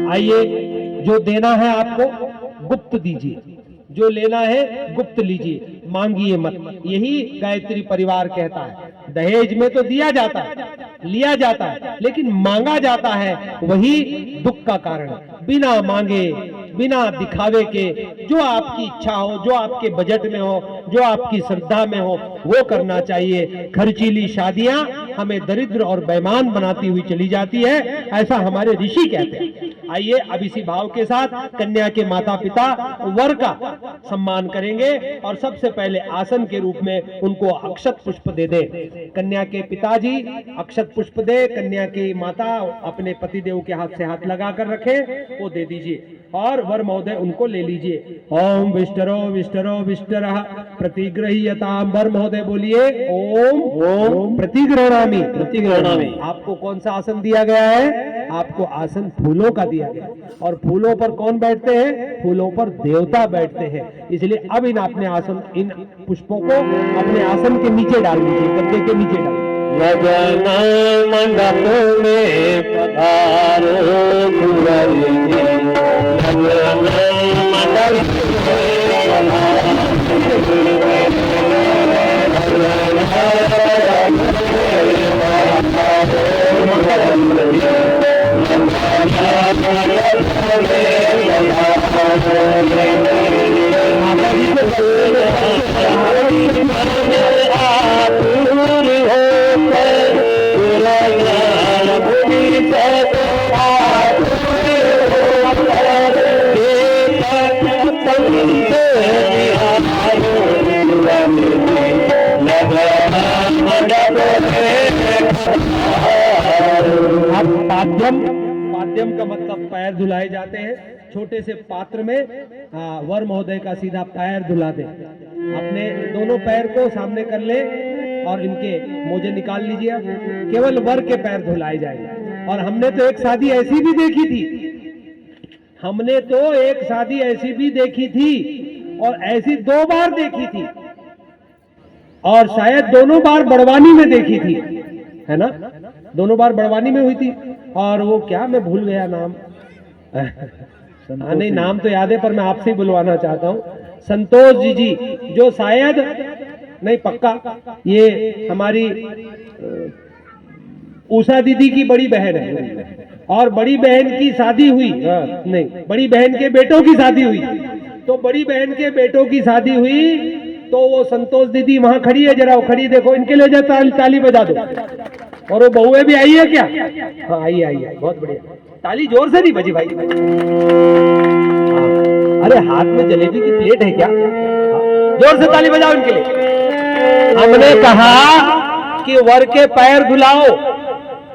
आइए, जो देना है आपको गुप्त दीजिए, जो लेना है गुप्त लीजिए, मांगिए मत। यही गायत्री परिवार कहता है। दहेज में तो दिया जाता है, लिया जाता है, लेकिन मांगा जाता है, वही दुख का कारण। बिना मांगे, बिना दिखावे के, जो आपकी इच्छा हो, जो आपके बजट में हो, जो आपकी श्रद्धा में हो, वो करना चाहिए। खर्चीली शादियां हमें दरिद्र और बेईमान बनाती हुई चली जाती है, ऐसा हमारे ऋषि कहते हैं। आइए, अब इसी भाव के साथ कन्या के माता पिता वर का सम्मान करेंगे और सबसे पहले आसन के रूप में उनको अक्षत पुष्प दे दें। कन्या के पिताजी अक्षत पुष्प दे, कन्या की माता अपने पतिदेव के हाथ से हाथ लगा कर रखे, वो दे दीजिए और वर महोदय उनको ले लीजिए। ओम विष्टरो विष्टरो विष्टरः प्रतिगृह्यताम्। वर महोदय बोलिए ओम ओम प्रतिगृह्णामि प्रतिगृह्णामि। आपको कौन सा आसन दिया गया है? आपको आसन फूलों का दिया गया, और फूलों पर कौन बैठते हैं? फूलों पर देवता बैठते हैं। इसलिए अब इन अपने आसन, इन पुष्पों को अपने आसन के नीचे डाल दीजिए, गद्दे के नीचे डाल दीजिए। लगन मंडप में पधारो कुंवरी जी, लगन मंडप पाद्यम का मतलब पैर धुलाए जाते हैं। छोटे से पात्र में वर महोदय का सीधा पैर धुला दें। अपने दोनों पैर को सामने कर ले और इनके मोजे निकाल लीजिए। आप केवल वर के पैर धुलाए जाएंगे। और हमने तो एक शादी ऐसी भी देखी थी, हमने तो एक शादी ऐसी भी देखी थी, और ऐसी 2 बार देखी थी, और शायद दोनों बार बड़वानी में देखी थी, है ना? दोनों बार बड़वानी में हुई थी। और वो क्या, मैं भूल गया नाम। नहीं, नाम तो याद है, पर मैं आपसे ही बुलवाना चाहता हूँ। संतोष जी, जो शायद नहीं, पक्का ये हमारी उषा दीदी की बड़ी बहन है, और बड़ी बहन की शादी हुई, नहीं, बड़ी बहन के बेटों की शादी हुई। तो बड़ी बहन के बेटों की शादी हुई, तो वो संतोष दीदी वहां खड़ी है, जरा वो खड़ी देखो, इनके लिए जो ताली बजा दो। और वो बहुएं भी आई है क्या? हाँ, आई आई, बहुत बढ़िया। ताली जोर से नहीं बजी भाई। अरे हाथ में जलेबी की प्लेट है क्या? जोर से ताली बजाओ इनके लिए। हमने कहा कि वर के पैर धुलाओ।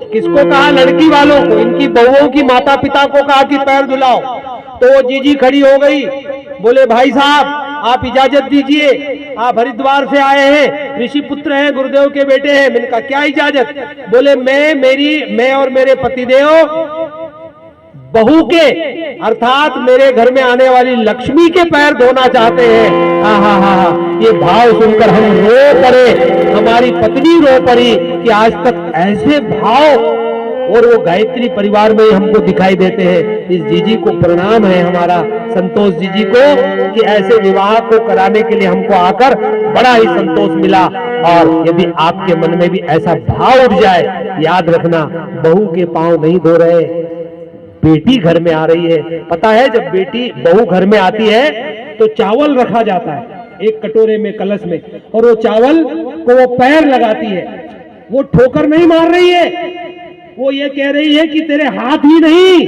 किसको कहा? लड़की वालों को। इनकी बहुओं की माता पिता को कहा कि पैर धुलाओ। तो वो जीजी खड़ी हो गई, बोले भाई साहब आप इजाजत दीजिए, आप हरिद्वार से आए हैं, ऋषि पुत्र हैं, गुरुदेव के बेटे हैं। मैंने कहा क्या इजाजत? बोले मैं और मेरे पतिदेव बहू के, अर्थात मेरे घर में आने वाली लक्ष्मी के पैर धोना चाहते हैं। हा, ये भाव सुनकर हम रो पड़े, हमारी पत्नी रो पड़ी कि आज तक ऐसे भाव और वो गायत्री परिवार में हमको दिखाई देते हैं। इस जीजी को प्रणाम है हमारा, संतोष जीजी को, कि ऐसे विवाह को कराने के लिए हमको आकर बड़ा ही संतोष मिला। और यदि आपके मन में भी ऐसा भाव उठ जाए, याद रखना, बहू के पांव नहीं धो रहे, बेटी घर में आ रही है। पता है, जब बेटी बहू घर में आती है तो चावल रखा जाता है एक कटोरे में, कलश में, और वो चावल को वो पैर लगाती है। वो ठोकर नहीं मार रही है, वो ये कह रही है कि तेरे हाथ ही नहीं,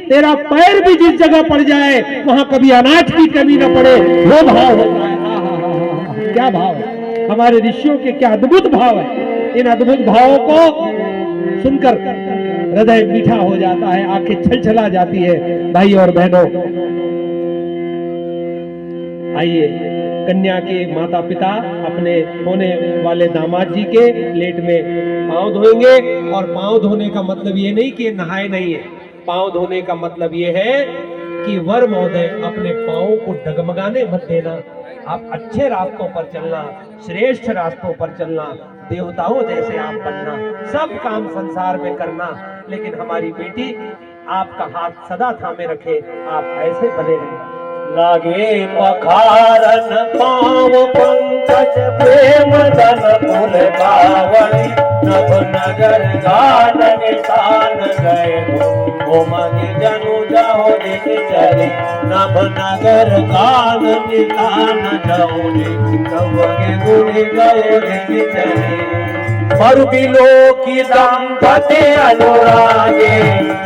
तेरा पैर भी जिस जगह पड़ जाए वहां कभी अनाज की कमी न पड़े, वो भाव होता है। क्या भाव है हमारे ऋषियों के, क्या अद्भुत भाव है। इन अद्भुत भावों को सुनकर हृदय मीठा हो जाता है, आंखें छलछला जाती है। भाई और बहनों, आइए, कन्या के माता पिता अपने होने वाले दामाद जी के प्लेट में पांव धोएंगे। और पांव धोने का मतलब ये नहीं कि नहाए नहीं है, पांव धोने का मतलब ये है कि वर महोदय अपने पांव को डगमगाने मत देना, आप अच्छे रास्तों पर चलना, श्रेष्ठ रास्तों पर चलना, देवताओं जैसे आप बनना, सब काम संसार में करना, लेकिन हमारी बेटी आपका हाथ सदा थामे रखे, आप ऐसे बने रहें। लागे पखारन पाव पंकज प्रेम धन फूल पावनी, नभ नगर गान निशान गए हो मन जनु जाओ दिन चले, नभ नगर गान निशान जाओ नव के गुण गए दिन चले। मरुबिलो की दंपति अनुरागे,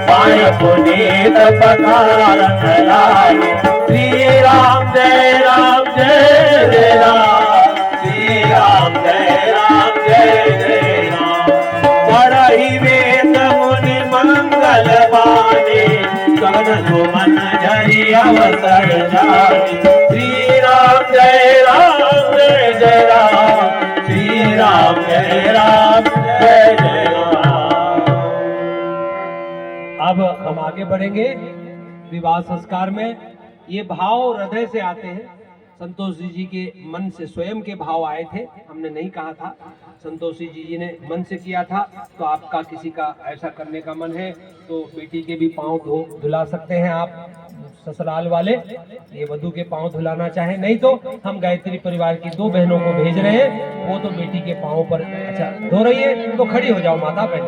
पाय पुनीत पखारन लागे, श्री राम जय राम जय जय राम, श्री राम जय राम जय जय राम। बड़ही वेद मुनि मंगल बानी, कवन सुमन झरी अवसर जानी, श्री राम जय राम जय जय राम, श्री राम जय राम जय जय राम। अब हम आगे बढ़ेंगे विवाह संस्कार में। ये भाव हृदय से आते हैं, संतोष जी के मन से स्वयं के भाव आए थे, हमने नहीं कहा था। संतोष जी ने मन से किया था, तो आपका किसी का ऐसा करने का मन है तो बेटी के भी पांव धुला सकते हैं आप, ससुराल वाले ये वधू के पांव धुलाना चाहे, नहीं तो हम गायत्री परिवार की 2 बहनों को भेज रहे हैं, वो तो बेटी के पांव पर अच्छा धो रही है, तो खड़ी हो जाओ माता बहन,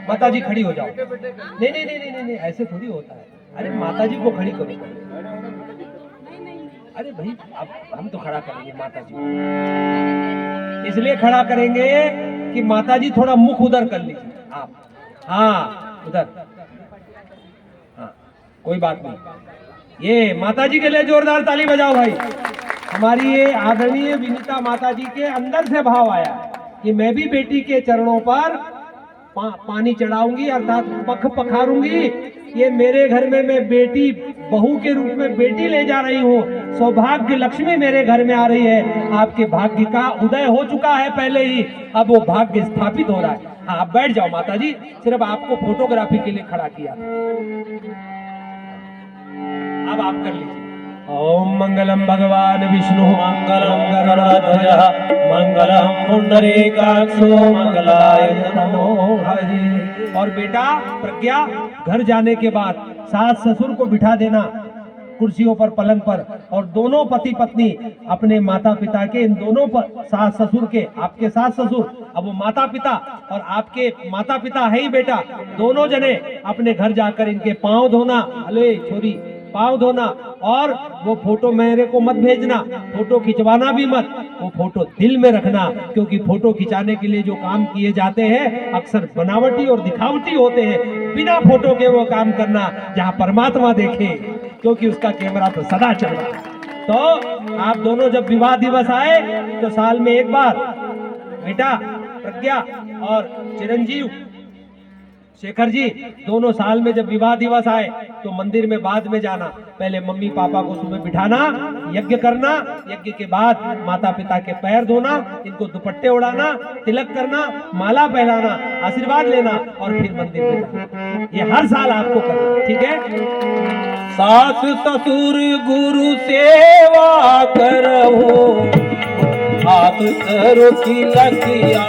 माता जी खड़ी हो जाओ। नहीं नहीं नहीं नहीं नहीं, ऐसे थोड़ी होता है, अरे माता जी को खड़ी करो। अरे भाई अब हम तो खड़ा करेंगे माता जी, इसलिए खड़ा करेंगे कि माता जी थोड़ा मुख उधर कर लीजिए आप, हाँ उधर, हाँ कोई बात नहीं। ये माता जी के लिए जोरदार ताली बजाओ भाई। हमारी ये आदरणीय विनीता माता जी के अंदर से भाव आया कि मैं भी बेटी के चरणों पर पानी चढ़ाऊंगी, अर्थात पख पखारूंगी। ये मेरे घर में मैं बेटी बहू के रूप में बेटी ले जा रही हूँ, सौभाग्य लक्ष्मी मेरे घर में आ रही है। आपके भाग्य का उदय हो चुका है पहले ही, अब वो भाग्य स्थापित हो रहा है। हाँ आप बैठ जाओ माता जी, सिर्फ आपको फोटोग्राफी के लिए खड़ा किया था, अब आप कर लीजिए। ओम मंगलम भगवान विष्णु मंगलम गरुड़ध्वजः मंगलम पुंडरीकाक्षो मंगलाय नमो हरि। और बेटा प्रज्ञा, घर जाने के बाद सास ससुर को बिठा देना कुर्सियों पर, पलंग पर, और दोनों पति पत्नी अपने माता पिता के, इन दोनों पर सास ससुर के, आपके सास ससुर अब वो माता पिता और आपके माता पिता है ही बेटा, दोनों जने अपने घर जाकर इनके पांव धोना, अले छोरी पांव धोना, और वो फोटो मेरे को मत भेजना, फोटो खिंचवाना भी मत, वो फोटो दिल में रखना, क्योंकि फोटो खिंचाने के लिए जो काम किए जाते हैं अक्सर बनावटी और दिखावटी होते हैं। बिना फोटो के वो काम करना जहाँ परमात्मा देखे, क्योंकि उसका कैमरा तो सदा चल रहा है। तो आप दोनों जब विवाह दिवस आए तो साल में एक बार बेटा प्रज्ञा और चिरंजीव शेखर जी दोनों साल में जब विवाह दिवस आए तो मंदिर में बाद में जाना, पहले मम्मी पापा को सुबह बिठाना, यज्ञ करना, यज्ञ के बाद माता पिता के पैर धोना, इनको दुपट्टे उड़ाना, तिलक करना, माला पहनाना, आशीर्वाद लेना और फिर मंदिर में जाना। ये हर साल आपको करना, ठीक है। सास ससुर गुरु सेवा करो, हाथ करो की लखिया,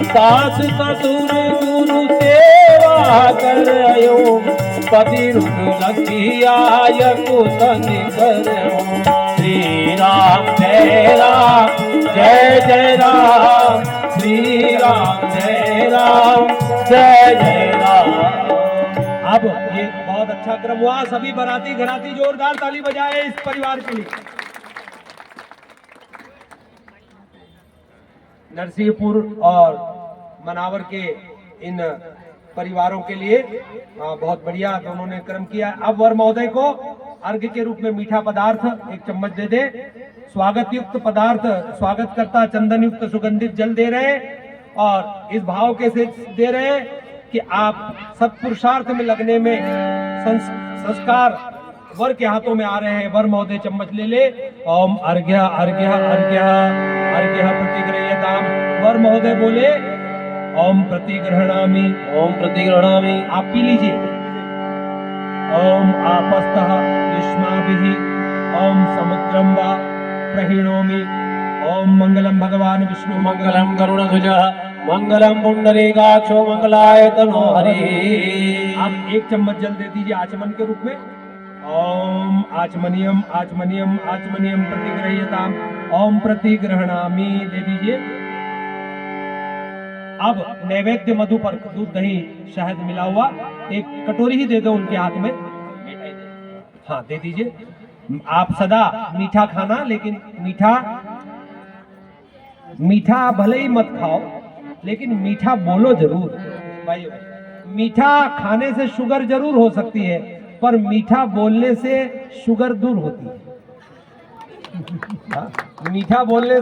सास ससुर गुरु सेवा करो, पति रुक लखिया कुसन करो। श्री राम जय राम जय जय राम, श्री राम जय राम जय जय राम। अब ये बहुत अच्छा क्रम हुआ, सभी बाराती घराती जोरदार ताली बजाए इस परिवार के लिए। नरसिंहपुर और मनावर के इन परिवारों के लिए बहुत बढ़िया दोनों ने क्रम किया। अब वर महोदय को अर्घ्य के रूप में मीठा पदार्थ 1 चम्मच दे दे, स्वागत युक्त पदार्थ, स्वागत करता चंदन युक्त सुगंधित जल दे रहे, और इस भाव के से दे रहे कि आप सत्पुरुषार्थ में लगने में संस्कार वर के हाथों में आ रहे हैं। वर महोदय चम्मच ले ले। ओम अर्घ्य अर्घ्य अर्घ्य अर्घ्य प्रतिगृह्यताम। वर महोदय बोले ओम प्रतिगृह्णामि, ओम प्रतिगृह्णामि। आप पी लीजिए। ओम आपस्तः युष्माभिः, ओम समुद्रं वा प्रहिणोमि, ओम मंगलम भगवान विष्णु मंगलम गरुड़ध्वज मंगलम पुंडरीकाक्षो मंगलाय तनो हरि। आप 1 चम्मच जल दे दीजिए आचमन के रूप में। ओम आचमनियम आचमनियम आचमनियम प्रतिग्रह्यताम ओम प्रतिग्रहणामि दे दीजिए। अब नैवेद्य मधु पर दूध दही शहद मिला हुआ 1 कटोरी ही दे दो उनके हाथ में। हाँ दे दीजिए। आप सदा मीठा खाना, लेकिन मीठा भले ही मत खाओ, लेकिन मीठा बोलो जरूर भाई। मीठा खाने से शुगर जरूर हो सकती है, पर मीठा बोलने से शुगर दूर होती है। हाँ, मीठा बोलने से